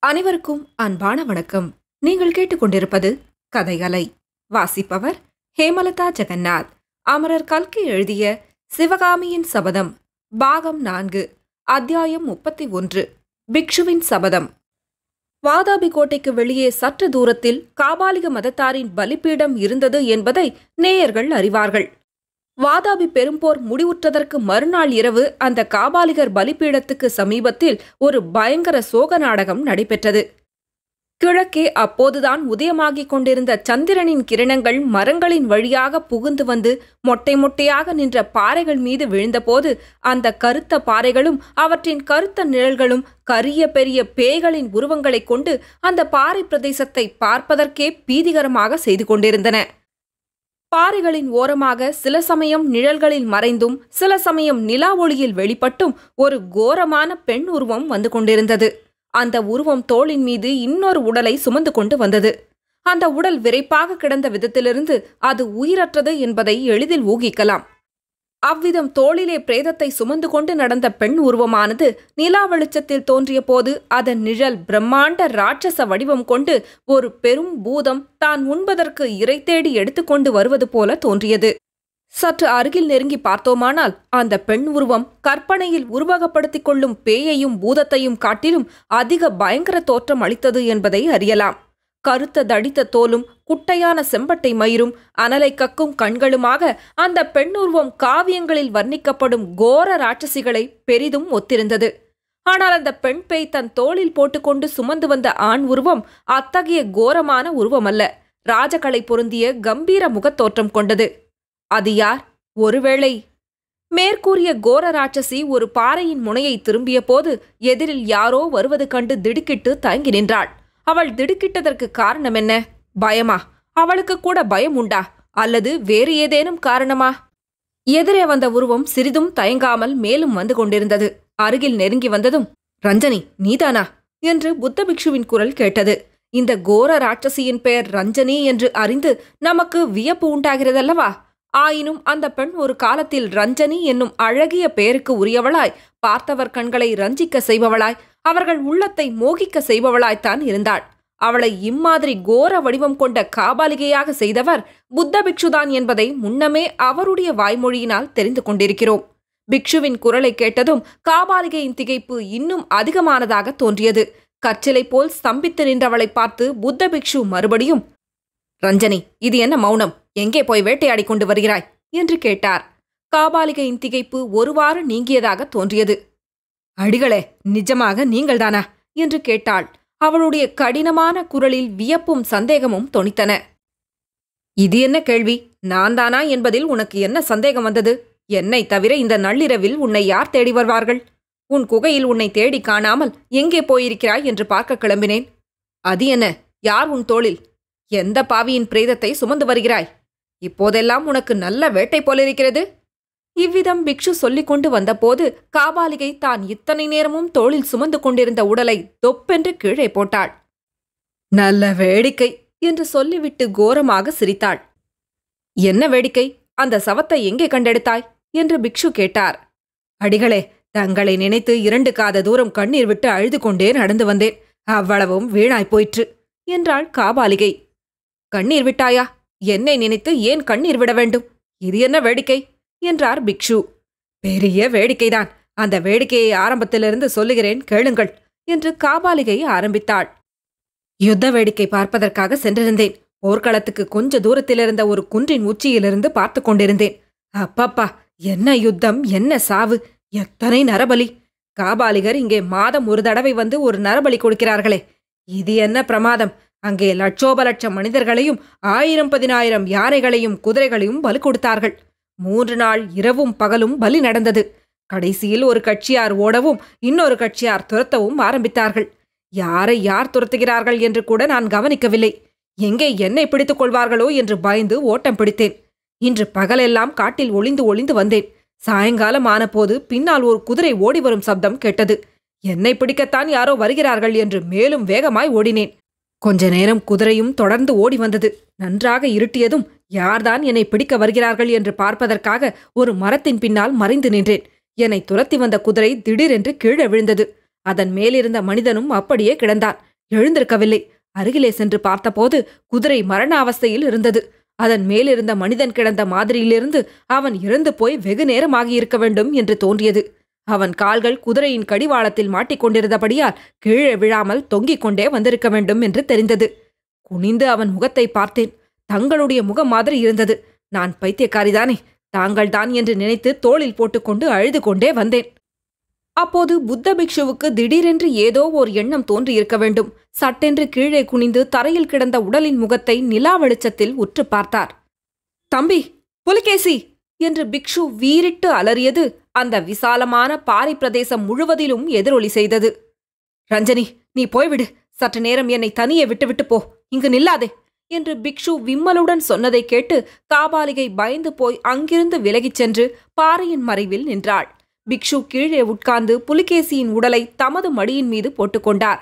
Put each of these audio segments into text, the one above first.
அனைவருக்கும் அன்பான வணக்கம். நீங்கள் கேட்டுக்கொண்டிருப்பது கதைகளை. வாசிப்பவர் ஹேமலதா ஜெகநாத். அமரர் கல்கி எழுதிய சிவகாமியின் சபதம், பாகம் 4, அத்தியாயம் 31. பிக்ஷுவின் சபதம். வாதாபி கோட்டைக்கு வெளியே சற்று தூரத்தில் காபாலிக மதத்தாரின் பலிபீடம் இருந்தது என்பதை நேயர்கள் அறிவார்கள். வாதாபி பெரும்போர் முடிவுற்றதற்கு மறுநாள் இரவு அந்த காபாலிகர் பலிபீடத்துக்கு சமீபத்தில் ஒரு பயங்கர சோக நாடகம் நடைபெற்றது. கிழக்கே அப்போதுதான் உதயமாகிக் கொண்டிருந்த சந்திரனின் கிரணங்கள் மரங்களின் வழியாக புகுந்து வந்து மொட்டை மொட்டையாக நின்ற பாறைகள் மீது விழுந்தபோது அந்த கருத்த பாறைகளும் அவற்றின் கருத்த நிழல்களும் கரிய பெரிய பேய்களின் உருவங்களைக் கொண்டு அந்த பாறை பிரதேசத்தை பார்ப்பதற்கே பீதிகரமாக செய்து கொண்டிருந்தன. பாறைகளின் ஓரமாக சில சமயம் நிழல்களில் மறைந்தும் சில சமயம் நிலா ஒளியில் வெளிப்பட்டும் ஒரு கோரமான பெண் உருவம் வந்து கொண்டிருந்தது. அந்த உருவம் தோளின் மீது இன்னொரு உடலை சுமந்து கொண்டு வந்தது. அந்த உடல் விரைப்பாக கிடந்த விதத்திலிருந்து அது உயிரற்றது என்பதை எளிதில் ஊகிக்கலாம். அவ்விதம் தோளிலே பிரேதத்தை சுமந்து கொண்டு நடந்த பெண் உருவமானது நிலா வெளிச்சத்தில் தோன்றிய போது அதன் நிழல் பிரம்மாண்ட ராட்சச வடிவம் கொண்டு ஒரு பெரும் பூதம் தான் உண்பதற்கு இரை தேடி எடுத்துக்கொண்டு வருவது போல தோன்றியது. சற்று அருகில் நெருங்கி பார்த்தோமானால் அந்த பெண் உருவம் கற்பனையில் உருவகப்படுத்திக் கொள்ளும் பேயையும் பூதத்தையும் காட்டிலும் அதிக பயங்கர தோற்றம் அளித்தது என்பதை அறியலாம். கருத்த தடித்த தோலும் குட்டையான செம்பட்டை மயிரும் அனலை கக்கும் கண்களுமாக அந்த பெண்ணுருவம் காவியங்களில் வர்ணிக்கப்படும் கோர ராட்சசிகளை பெரிதும் ஒத்திருந்தது. ஆனால் அந்த பெண் பேய் தன் தோளில் போட்டுக்கொண்டு சுமந்து வந்த ஆண் உருவம் அத்தகைய கோரமான உருவமல்ல. ராஜகலை பொருந்திய கம்பீர முகத்தோற்றம் கொண்டது. அது யார்? ஒருவேளை மேற்கூறிய கோர ராட்சசி ஒரு பாறையின் முனையை திரும்பிய போது எதிரில் யாரோ வருவது கண்டு திடுக்கிட்டு தயங்கி நின்றாள். அவள் திடுக்கிட்டதற்கு காரணம் என்ன? பயமா? அவளுக்கு கூட பயம் உண்டா? அல்லது வேறு ஏதேனும் காரணமா? எதிரே வந்த உருவம் சிறிதும் தயங்காமல் மேலும் வந்து கொண்டிருந்தது. அருகில் நெருங்கி வந்ததும், ரஞ்சனி, நீதானா என்று புத்த பிக்ஷுவின் குரல் கேட்டது. இந்த கோர ராட்சசியின் பெயர் ரஞ்சனி என்று அறிந்து நமக்கு வியப்பு உண்டாகிறதல்லவா? ஆயினும் அந்த பெண் ஒரு காலத்தில் ரஞ்சனி என்னும் அழகிய பெயருக்கு உரியவளாய், பார்த்தவர் கண்களை ரஞ்சிக்க செய்பவளாய், அவர்கள் உள்ளத்தை மோகிக்க செய்பவளாய்த்தான் இருந்தாள். அவளை இம்மாதிரி கோர வடிவம் கொண்ட காபாலிகையாக செய்தவர் புத்த பிக்ஷுதான் என்பதை முன்னமே அவருடைய வாய்மொழியினால் தெரிந்து கொண்டிருக்கிறோம். பிக்ஷுவின் குரலை கேட்டதும் காபாலிகையின் திகைப்பு இன்னும் அதிகமானதாக தோன்றியது. கற்சிலை போல் ஸ்தம்பித்து நின்றவளை பார்த்து புத்த பிக்ஷு மறுபடியும், ரஞ்சனி, இது என்ன மௌனம்? எங்கே போய் வேட்டையாடி கொண்டு வருகிறாய் என்று கேட்டார். காபாலிகையின் திகைப்பு ஒருவாறு நீங்கியதாக தோன்றியது. அடிகளே, நிஜமாக நீங்கள்தானா என்று கேட்டாள். அவளுடைய கடினமான குரலில் வியப்பும் சந்தேகமும் தொனித்தன. இது என்ன கேள்வி? நான் தானா என்பதில் உனக்கு என்ன சந்தேகம் வந்தது? என்னை தவிர இந்த நள்ளிரவில் உன்னை யார் தேடி வருவார்கள்? உன் குகையில் உன்னை தேடி காணாமல் எங்கே போயிருக்கிறாய் என்று பார்க்க கிளம்பினேன். அது என்ன? யார் உன் தோளில்? எந்த பாவியின் பிரேதத்தை சுமந்து வருகிறாய்? இப்போதெல்லாம் உனக்கு நல்ல வேட்டை போலிருக்கிறது. இவ்விதம் பிக்ஷு சொல்லிக் கொண்டு வந்தபோது காபாலிகை தான் இத்தனை நேரமும் தோளில் சுமந்து கொண்டிருந்த உடலை தொப்பென்று கீழே போட்டாள். நல்ல வேடிக்கை என்று சொல்லிவிட்டு கோரமாக சிரித்தாள். என்ன வேடிக்கை? அந்த சவத்தை எங்கே கண்டெடுத்தாய் என்று பிக்ஷு கேட்டார். அடிகளே, தங்களை நினைத்து 2 காத தூரம் கண்ணீர் விட்டு அழுது கொண்டே நடந்து வந்தேன். அவ்வளவும் வீணாய் போயிற்று என்றாள் காபாலிகை. கண்ணீர் விட்டாயா? என்னை நினைத்து ஏன் கண்ணீர் விட வேண்டும்? இது என்ன வேடிக்கை என்றார் பிக்ஷு. பெரிய வேடிக்கைதான். அந்த வேடிக்கையை ஆரம்பத்திலிருந்து சொல்லுகிறேன், கேளுங்கள் என்று காபாலிகை ஆரம்பித்தாள். யுத்த வேடிக்கை பார்ப்பதற்காக சென்றிருந்தேன். போர்க்களத்துக்கு கொஞ்ச தூரத்திலிருந்த ஒரு குன்றின் உச்சியிலிருந்து பார்த்து கொண்டிருந்தேன். அப்பப்பா, என்ன யுத்தம், என்ன சாவு, எத்தனை நரபலி! காபாலிகர் இங்கே மாதம் ஒரு தடவை வந்து ஒரு நரபலி கொடுக்கிறார்களே, இது என்ன பிரமாதம்! அங்கே லட்சோப லட்சம் மனிதர்களையும் 1000-10,000 யானைகளையும் குதிரைகளையும் பலி கொடுத்தார்கள். 3 நாள் இரவும் பகலும் பலி நடந்தது. கடைசியில் ஒரு கட்சியார் ஓடவும் இன்னொரு கட்சியார் துரத்தவும் ஆரம்பித்தார்கள். யாரை யார் துரத்துகிறார்கள் என்று கூட நான் கவனிக்கவில்லை. எங்கே என்னை பிடித்துக் கொள்வார்களோ என்று பயந்து ஓட்டம் பிடித்தேன். இன்று பகலெல்லாம் காட்டில் ஒளிந்து ஒளிந்து வந்தேன். சாயங்காலம் ஆனபோது பின்னால் ஒரு குதிரை ஓடி வரும் சப்தம் கேட்டது. என்னை பிடிக்கத்தான் யாரோ வருகிறார்கள் என்று மேலும் வேகமாய் ஓடினேன். கொஞ்ச நேரம் குதிரையும் தொடர்ந்து ஓடி வந்தது. நன்றாக இருட்டியதும் யார்தான் என்னை பிடிக்க வருகிறார்கள் என்று பார்ப்பதற்காக ஒரு மரத்தின் பின்னால் மறைந்து நின்றேன். என்னை துரத்தி வந்த குதிரை திடீரென்று கீழே விழுந்தது. அதன் மேலிருந்த மனிதனும் அப்படியே கிடந்தான். எழுந்திருக்கவில்லை. அருகிலே சென்று பார்த்தபோது குதிரை மரண அவஸ்தையில் இருந்தது. அதன் மேலிருந்த மனிதன் கிடந்த மாதிரியிலிருந்து அவன் இறந்து போய் வெகு நேரமாகியிருக்க வேண்டும் என்று தோன்றியது. அவன் கால்கள் குதிரையின் கடிவாளத்தில் மாட்டிக்கொண்டிருந்தபடியால் கீழே விழாமல் தொங்கிக் கொண்டே வந்திருக்க வேண்டும் என்று தெரிந்தது. குனிந்து அவன் முகத்தை பார்த்தேன். தங்களுடைய முகம் மாதிரி இருந்தது. நான் பைத்தியக்காரிதானே, தாங்கள்தான் என்று நினைத்து தோளில் போட்டுக்கொண்டு அழுது கொண்டே வந்தேன். அப்போது புத்த பிக்ஷுவுக்கு திடீரென்று ஏதோ ஓர் எண்ணம் தோன்றியிருக்க வேண்டும். சட்டென்று கீழே குனிந்து தரையில் கிடந்த உடலின் முகத்தை நிலா வெளிச்சத்தில் உற்று பார்த்தார். தம்பி, புலிகேசி என்று பிக்ஷு வீறிட்டு அலறியது அந்த விசாலமான பாறை பிரதேசம் முழுவதிலும் எதிரொலி செய்தது. ரஞ்சனி, நீ போய்விடு. சற்று நேரம் என்னை தனியே விட்டுவிட்டு போ, இங்கு நில்லாதே என்று பிக்ஷு விம்மலுடன் சொன்னதை கேட்டு காபாலிகை பயந்து போய் அங்கிருந்து விலகிச் சென்று பாறையின் மறைவில் நின்றாள். பிக்ஷு கீழே உட்கார்ந்து புலிகேசியின் உடலை தமது மடியின் மீது போட்டுக்கொண்டார்.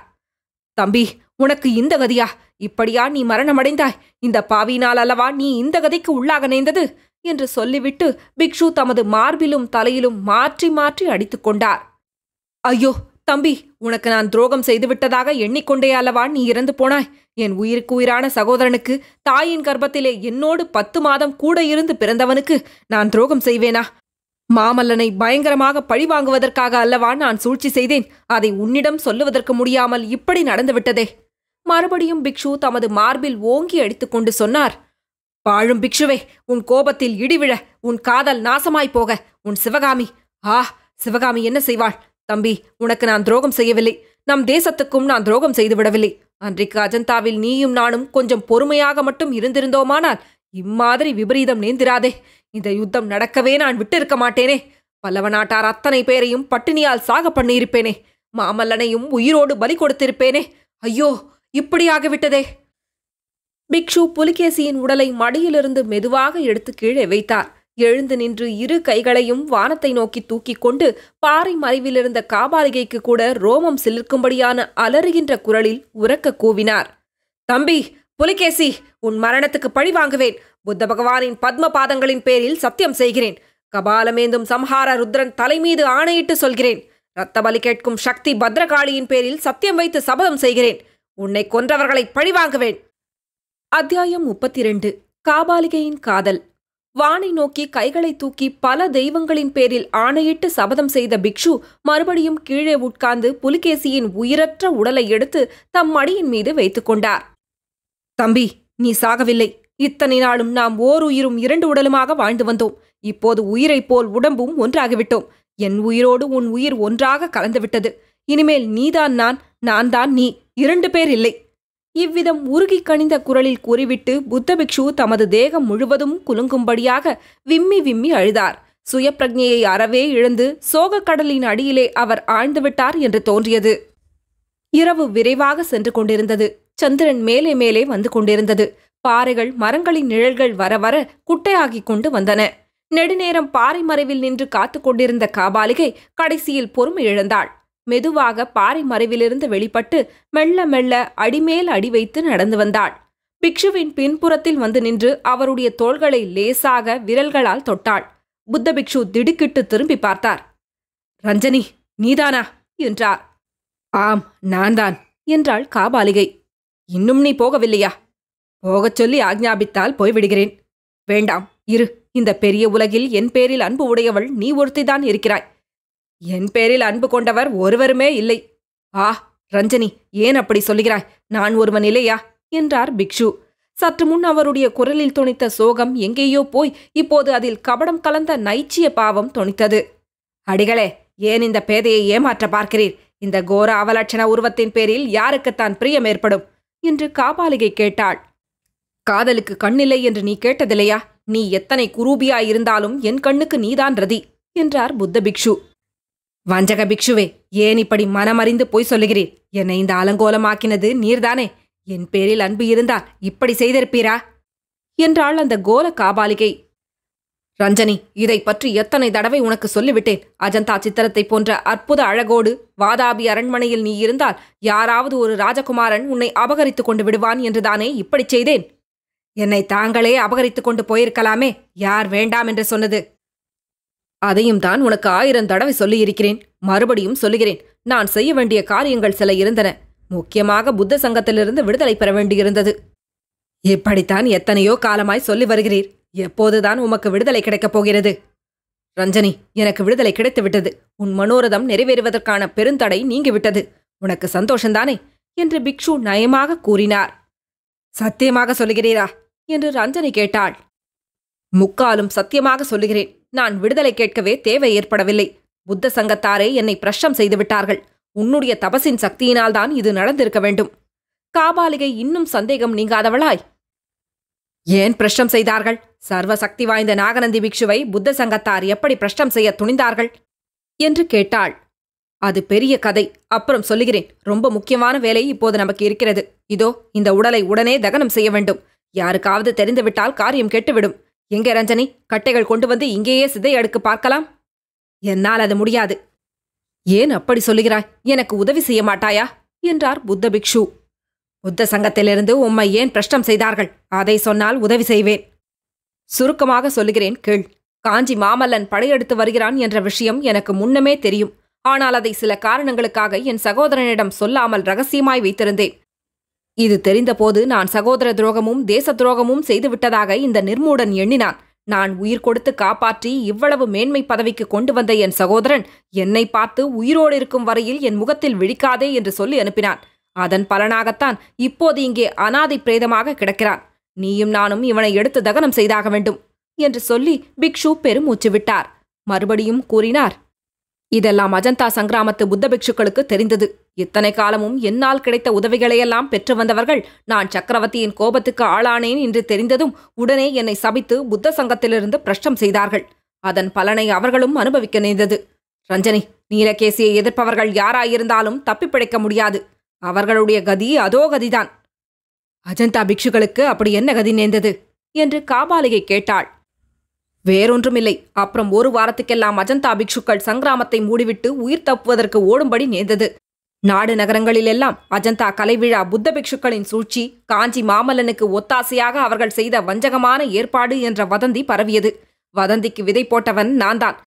தம்பி, உனக்கு இந்த கதியா? இப்படியா நீ மரணமடைந்தாய்? இந்த பாவினால் அல்லவா நீ இந்த கதிக்கு உள்ளாக நேர்ந்தது என்று சொல்லிவிட்டு பிக்ஷு தமது மார்பிலும் தலையிலும் மாற்றி மாற்றி அடித்துக் கொண்டார். ஐயோ தம்பி, உனக்கு நான் துரோகம் செய்துவிட்டதாக எண்ணிக்கொண்டே அல்லவா நீ இறந்து போனாய்? என் உயிருக்கு உயிரான சகோதரனுக்கு, தாயின் கர்ப்பத்திலே என்னோடு 10 மாதம் கூட இருந்து பிறந்தவனுக்கு நான் துரோகம் செய்வேனா? மாமல்லனை பயங்கரமாக பழிவாங்குவதற்காக அல்லவா நான் சூழ்ச்சி செய்தேன். அதை உன்னிடம் சொல்லுவதற்கு முடியாமல் இப்படி நடந்துவிட்டதே. மறுபடியும் பிக்ஷு தமது மார்பில் ஓங்கி அடித்துக்கொண்டு சொன்னார். பாழும் பிக்ஷுவே, உன் கோபத்தில் இடிவிழ, உன் காதல் நாசமாய்ப் போக, உன் சிவகாமி. சிவகாமி என்ன செய்வாள்? தம்பி, உனக்கு நான் துரோகம் செய்யவில்லை. நம் தேசத்துக்கும் நான் துரோகம் செய்துவிடவில்லை. அன்றைக்கு அஜந்தாவில் நீயும் நானும் கொஞ்சம் பொறுமையாக மட்டும் இருந்திருந்தோமானால் இம்மாதிரி விபரீதம் நேர்ந்திராதே. இந்த யுத்தம் நடக்கவே நான் விட்டிருக்க மாட்டேனே. பல்லவ நாட்டார் அத்தனை பேரையும் பட்டினியால் சாக பண்ணியிருப்பேனே. மாமல்லனையும் உயிரோடு பலி கொடுத்திருப்பேனே. ஐயோ, இப்படியாகிவிட்டதே. பிக்ஷு புலிகேசியின் உடலை மடியிலிருந்து மெதுவாக எடுத்து கீழே வைத்தார். எழுந்து நின்று இரு கைகளையும் வானத்தை நோக்கி தூக்கிக் கொண்டு பாறை மறைவிலிருந்த காபாலிகைக்கு கூட ரோமம் சிலிர்க்கும்படியான அலறுகின்ற குரலில் உரக்க கூவினார். தம்பி புலிகேசி, உன் மரணத்துக்கு பழி வாங்குவேன். புத்த பகவானின் பத்ம பாதங்களின் பேரில் சத்தியம் செய்கிறேன். கபாலமேந்தும் சம்ஹார ருத்ரன் தலைமீது ஆணையிட்டு சொல்கிறேன். இரத்த பலி கேட்கும் சக்தி பத்ரகாளியின் பேரில் சத்தியம் வைத்து சபதம் செய்கிறேன். உன்னை கொன்றவர்களை பழிவாங்குவேன். அத்தியாயம் 32. காபாலிகையின் காதல். வானை நோக்கி கைகளை தூக்கி பல தெய்வங்களின் பேரில் ஆணையிட்டு சபதம் செய்த பிக்ஷு மறுபடியும் கீழே உட்கார்ந்து புலிகேசியின் உயிரற்ற உடலை எடுத்து தம் மடியின் மீது வைத்துக் கொண்டார். தம்பி, நீ சாகவில்லை. இத்தனை நாளும் நாம் ஓர் உயிரும் 2 உடலுமாக வாழ்ந்து வந்தோம். இப்போது உயிரைப் போல் உடம்பும் ஒன்றாகிவிட்டோம். என் உயிரோடு உன் உயிர் ஒன்றாக கலந்துவிட்டது. இனிமேல் நீதான் நான், நான் தான் நீ, 2 பேர் இல்லை. இவ்விதம் உருகி கனிந்த குரலில் கூறிவிட்டு புத்த பிக்ஷு தமது தேகம் முழுவதும் குலுங்கும்படியாக விம்மி விம்மி அழுதார். சுயப்பிரஜையை அறவே இழந்து சோகக்கடலின் அடியிலே அவர் ஆழ்ந்துவிட்டார் என்று தோன்றியது. இரவு விரைவாக சென்று கொண்டிருந்தது. சந்திரன் மேலே மேலே வந்து கொண்டிருந்தது. பாறைகள், மரங்களின் நிழல்கள் வர வர குட்டையாகிக் கொண்டு வந்தன. நெடுநேரம் பாறை மறைவில் நின்று காத்து கொண்டிருந்த காபாலிகை கடைசியில் பொறுமை இழந்தாள். மெதுவாக பாறை மறைவிலிருந்து வெளிப்பட்டு மெல்ல மெல்ல அடிமேல் அடி வைத்து நடந்து வந்தாள். பிக்ஷுவின் பின்புறத்தில் வந்து நின்று அவருடைய தோள்களை லேசாக விரல்களால் தொட்டாள். புத்த பிக்ஷு திடுக்கிட்டு திரும்பி பார்த்தார். ரஞ்சனி, நீதானா என்றார். ஆம், நான்தான் என்றாள் காபாலிகை. இன்னும் நீ போகவில்லையா? போகச் சொல்லி ஆக்ஞாபித்தால் போய்விடுகிறேன். வேண்டாம், இரு. இந்த பெரிய உலகில் என் பேரில் அன்பு உடையவள் நீ ஒருத்திதான் இருக்கிறாய். என் பேரில் அன்பு கொண்டவர் ஒருவருமே இல்லை. ரஞ்சனி, ஏன் அப்படி சொல்லுகிறாய்? நான் ஒருவன் இல்லையா என்றார் பிக்ஷு. சற்று முன் அவருடைய குரலில் தொனித்த சோகம் எங்கேயோ போய் இப்போது அதில் கபடம் கலந்த நைச்சிய பாவம் தொனித்தது. அடிகளே, ஏன் இந்த பேதையை ஏமாற்ற பார்க்கிறீர்? இந்த கோர அவலட்சண உருவத்தின் பேரில் யாருக்குத்தான் பிரியம் ஏற்படும் என்று காபாலிகை கேட்டாள். காதலுக்கு கண்ணில்லை என்று நீ கேட்டதில்லையா? நீ எத்தனை குரூபியாயிருந்தாலும் என் கண்ணுக்கு நீதான் ரதி என்றார் புத்த பிக்ஷு. வஞ்சக பிக்ஷுவே, ஏன் இப்படி மனமறிந்து பொய் சொல்லுகிறீர்? என்னை இந்த அலங்கோலமாக்கினது நீர்தானே. என் பேரில் அன்பு இருந்தால் இப்படி செய்திருப்பீரா என்றாள் அந்த கோல காபாலிகை. ரஞ்சனி, இதை பற்றி எத்தனை தடவை உனக்கு சொல்லிவிட்டேன். அஜந்தா சித்திரத்தை போன்ற அற்புத அழகோடு வாதாபி அரண்மனையில் நீ இருந்தால் யாராவது ஒரு ராஜகுமாரன் உன்னை அபகரித்துக் கொண்டு விடுவான் என்றுதானே இப்படி செய்தேன். என்னை தாங்களே அபகரித்துக் கொண்டு போயிருக்கலாமே. யார் வேண்டாம் என்று சொன்னது? அதையும் தான் உனக்கு 1000 தடவை சொல்லியிருக்கிறேன். மறுபடியும் சொல்லுகிறேன். நான் செய்ய வேண்டிய காரியங்கள் சில இருந்தன. முக்கியமாக புத்த சங்கத்திலிருந்து விடுதலை பெற வேண்டியிருந்தது. இப்படித்தான் எத்தனையோ காலமாய் சொல்லி வருகிறீர். எப்போதுதான் உமக்கு விடுதலை கிடைக்கப் போகிறது? ரஞ்சனி, எனக்கு விடுதலை கிடைத்துவிட்டது. உன் மனோரதம் நிறைவேறுவதற்கான பெருந்தடை நீங்கிவிட்டது. உனக்கு சந்தோஷந்தானே என்று பிக்ஷு நயமாக கூறினார். சத்தியமாக சொல்லுகிறீரா என்று ரஞ்சனி கேட்டாள். முக்காலும் சத்தியமாக சொல்லுகிறேன். நான் விடுதலை கேட்கவே தேவை ஏற்படவில்லை. புத்த சங்கத்தாரே என்னை பிரஷ்டம் செய்து விட்டார்கள். உன்னுடைய தபசின் சக்தியினால்தான் இது நடந்திருக்க வேண்டும். காபாலிகை இன்னும் சந்தேகம் நீங்காதவளாய், ஏன் பிரஷ்டம் செய்தார்கள்? சர்வ சக்தி வாய்ந்த நாகநந்தி பிக்ஷுவை புத்த சங்கத்தார் எப்படி பிரஷ்டம் செய்ய துணிந்தார்கள் என்று கேட்டாள். அது பெரிய கதை, அப்புறம் சொல்லுகிறேன். ரொம்ப முக்கியமான வேலை இப்போது நமக்கு இருக்கிறது. இதோ இந்த உடலை உடனே தகனம் செய்ய வேண்டும். யாருக்காவது தெரிந்துவிட்டால் காரியம் கெட்டுவிடும். எங்கே ரஞ்சனி, கட்டைகள் கொண்டு வந்து இங்கேயே சிதை அடுக்கு பார்க்கலாம். என்னால் அது முடியாது. ஏன் அப்படி சொல்லுகிறாய்? எனக்கு உதவி செய்ய மாட்டாயா என்றார் புத்த பிக்ஷு. புத்த சங்கத்திலிருந்து உம்மை ஏன் பிரஷ்டம் செய்தார்கள்? அதை சொன்னால் உதவி செய்வேன். சுருக்கமாக சொல்லுகிறேன் கேள். காஞ்சி மாமல்லன் படையெடுத்து வருகிறான் என்ற விஷயம் எனக்கு முன்னமே தெரியும். ஆனால் அதை சில காரணங்களுக்காக என் சகோதரனிடம் சொல்லாமல் ரகசியமாய் வைத்திருந்தேன். இது தெரிந்தபோது நான் சகோதர துரோகமும் தேச துரோகமும் செய்துவிட்டதாக இந்த நிர்மூடன் எண்ணினான். நான் உயிர் கொடுத்து காப்பாற்றி இவ்வளவு மேன்மை பதவிக்கு கொண்டு வந்த என் சகோதரன் என்னை பார்த்து உயிரோடு இருக்கும் வரையில் என் முகத்தில் விழிக்காதே என்று சொல்லி அனுப்பினான். அதன் பலனாகத்தான் இப்போது இங்கே அனாதை பிரேதமாக கிடக்கிறான். நீயும் நானும் இவனை எடுத்து தகனம் செய்தாக வேண்டும் என்று சொல்லி பிக்ஷு பெருமூச்சு விட்டார். மறுபடியும் கூறினார், இதெல்லாம் அஜந்தா சங்கிராமத்து புத்த பிக்ஷுக்களுக்கு தெரிந்தது. இத்தனை காலமும் என்னால் கிடைத்த உதவிகளையெல்லாம் பெற்று வந்தவர்கள் நான் சக்கரவர்த்தியின் கோபத்துக்கு ஆளானேன் என்று தெரிந்ததும் உடனே என்னை சபித்து புத்த சங்கத்திலிருந்து பிரஷ்டம் செய்தார்கள். அதன் பலனை அவர்களும் அனுபவிக்க நேர்ந்தது. ரஞ்சனி, நீலகேசியை எதிர்ப்பவர்கள் யாராயிருந்தாலும் தப்பிப்பிழைக்க முடியாது. அவர்களுடைய கதி அதோ கதிதான். அஜந்தா பிக்ஷுக்களுக்கு அப்படி என்ன கதி நேர்ந்தது என்று காபாலிகை கேட்டாள். வேறொன்றுமில்லை. அப்புறம் ஒரு வாரத்துக்கெல்லாம் அஜந்தா பிக்ஷுக்கள் சங்கிராமத்தை மூடிவிட்டு உயிர் தப்புவதற்கு ஓடும்படி நேர்ந்தது. நாடு நகரங்களிலெல்லாம் அஜந்தா கலைவிழா புத்த பிக்ஷுக்களின் சூழ்ச்சி, காஞ்சி மாமல்லனுக்கு ஒத்தாசையாக அவர்கள் செய்த வஞ்சகமான ஏற்பாடு என்ற வதந்தி பரவியது. வதந்திக்கு விதை போட்டவன் நான்தான்.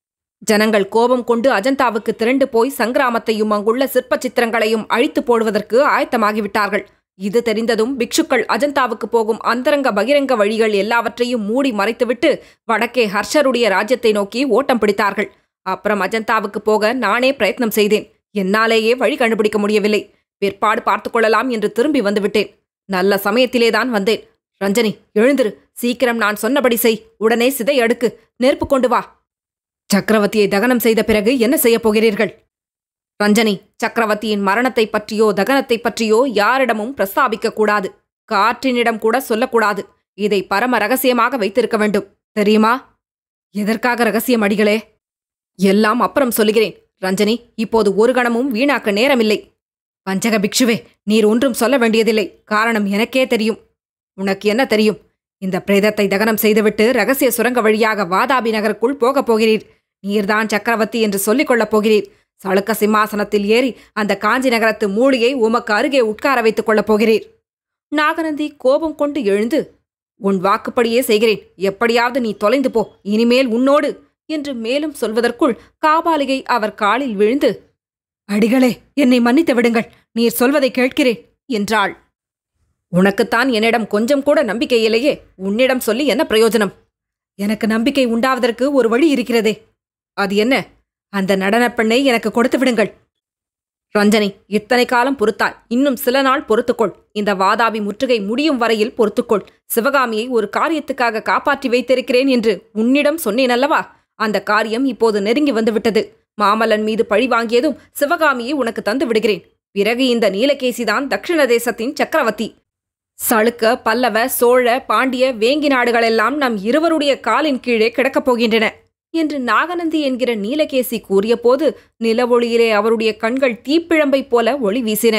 ஜனங்கள் கோபம் கொண்டு அஜந்தாவுக்கு திரண்டு போய் சங்கிராமத்தையும் அங்குள்ள சிற்ப சித்திரங்களையும் அழித்து போடுவதற்கு ஆயத்தமாகிவிட்டார்கள். இது தெரிந்ததும் பிக்ஷுக்கள் அஜந்தாவுக்கு போகும் அந்தரங்க பகிரங்க வழிகள் எல்லாவற்றையும் மூடி மறைத்துவிட்டு வடக்கே ஹர்ஷருடைய ராஜ்யத்தை நோக்கி ஓட்டம் பிடித்தார்கள். அப்புறம் அஜந்தாவுக்கு போக நானே பிரயத்னம் செய்தேன். என்னாலேயே வழி கண்டுபிடிக்க முடியவில்லை. பிற்பாடு பார்த்து கொள்ளலாம் என்று திரும்பி வந்துவிட்டேன். நல்ல சமயத்திலேதான் வந்தேன். ரஞ்சனி, எழுந்திரு. சீக்கிரம் நான் சொன்னபடி செய். உடனே சிதை அடுக்கு. நெருப்பு கொண்டு வா. சக்கரவர்த்தியை தகனம் செய்த பிறகு என்ன செய்யப் போகிறீர்கள்? ரஞ்சனி, சக்கரவர்த்தியின் மரணத்தை பற்றியோ தகனத்தை பற்றியோ யாரிடமும் பிரஸ்தாபிக்க கூடாது. காற்றினிடம் கூட சொல்லக்கூடாது. இதை பரம ரகசியமாக வைத்திருக்க வேண்டும். தெரியுமா? எதற்காக ரகசியம் அடிகளே? எல்லாம் அப்புறம் சொல்லுகிறேன். ரஞ்சனி, இப்போது ஒரு கணமும் வீணாக்க நேரமில்லை. பஞ்சக பிக்ஷுவே, நீர் ஒன்றும் சொல்ல வேண்டியதில்லை. காரணம் எனக்கே தெரியும். உனக்கு என்ன தெரியும்? இந்த பிரேதத்தை தகனம் செய்துவிட்டு ரகசிய சுரங்க வழியாக வாதாபி நகருக்குள் போகப் போகிறீர். நீர்தான் சக்கரவர்த்தி என்று சொல்லிக் கொள்ளப் போகிறீர். சளுக்க சிம்மாசனத்தில் ஏறி அந்த காஞ்சி நகரத்து மூலியை உமக்கு அருகே உட்கார வைத்துக் கொள்ளப் போகிறீர். நாகநந்தி கோபம் கொண்டு எழுந்து, உன் வாக்குப்படியே செய்கிறேன். எப்படியாவது நீ தொலைந்து போ. இனிமேல் உன்னோடு என்று மேலும் சொல்வதற்குள் காபாலிகை அவர் காலில் விழுந்து, அடிகளே, என்னை மன்னித்து விடுங்கள். நீர் சொல்வதை கேட்கிறேன் என்றாள். உனக்குத்தான் என்னிடம் கொஞ்சம் கூட நம்பிக்கை இல்லையே. உன்னிடம் சொல்லி என்ன பிரயோஜனம்? எனக்கு நம்பிக்கை உண்டாவதற்கு ஒரு வழி இருக்கிறதே. அது என்ன? அந்த நடனப் பெண்ணை எனக்கு கொடுத்து விடுங்கள். ரஞ்சனி, இத்தனை காலம் பொறுத்தாய். இன்னும் சில நாள் பொறுத்துக்கொள். இந்த வாதாபி முற்றுகை முடியும் வரையில் பொறுத்துக்கொள். சிவகாமியை ஒரு காரியத்துக்காக காப்பாற்றி வைத்திருக்கிறேன் என்று உன்னிடம் சொன்னேன் அல்லவா? அந்த காரியம் இப்போது நெருங்கி வந்துவிட்டது. மாமல்லன் மீது பழி வாங்கியதும் சிவகாமியை உனக்கு தந்து விடுகிறேன். பிறகு இந்த நீலகேசிதான் தட்சிண தேசத்தின் சக்கரவர்த்தி. சளுக்க, பல்லவ, சோழ, பாண்டிய, வேங்கி நாடுகளெல்லாம் நம் இருவருடைய காலின் கீழே கிடக்கப் போகின்றன என்று நாகநந்தி என்கிற நீலகேசி கூறிய போது நிலவொளியிலே அவருடைய கண்கள் தீப்பிழம்பை போல ஒளி வீசின.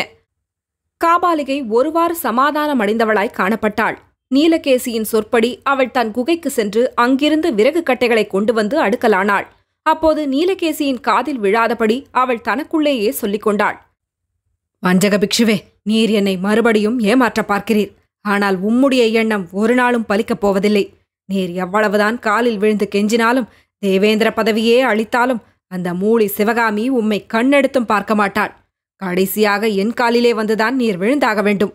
காபாலிகை ஒருவாறு சமாதானம் அடைந்தவளாய் காணப்பட்டாள். நீலகேசியின் சொற்படி அவள் தன் குகைக்கு சென்று அங்கிருந்து விறகு கட்டைகளை கொண்டு வந்து அடுக்கலானாள். அப்போது நீலகேசியின் காதில் விழாதபடி அவள் தனக்குள்ளேயே சொல்லிக் கொண்டாள். வஞ்சக பிக்ஷுவே, நீர் என்னை மறுபடியும் ஏமாற்ற பார்க்கிறீர். ஆனால் உம்முடைய எண்ணம் ஒரு நாளும் பலிக்கப் போவதில்லை. நீர் எவ்வளவுதான் காலில் விழுந்து கெஞ்சினாலும், தேவேந்திர பதவியே அளித்தாலும் அந்த மூளி சிவகாமி உம்மை கண்ணெடுத்தும் பார்க்க மாட்டாள். கடைசியாக என் காலிலே வந்துதான் நீர் விழுந்தாக வேண்டும்.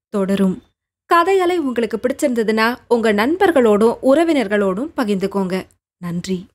தொடரும். கதைகளை உங்களுக்கு பிடிச்சிருந்ததுன்னா உங்க நண்பர்களோடும் உறவினர்களோடும் பகிர்ந்துக்கோங்க. நன்றி.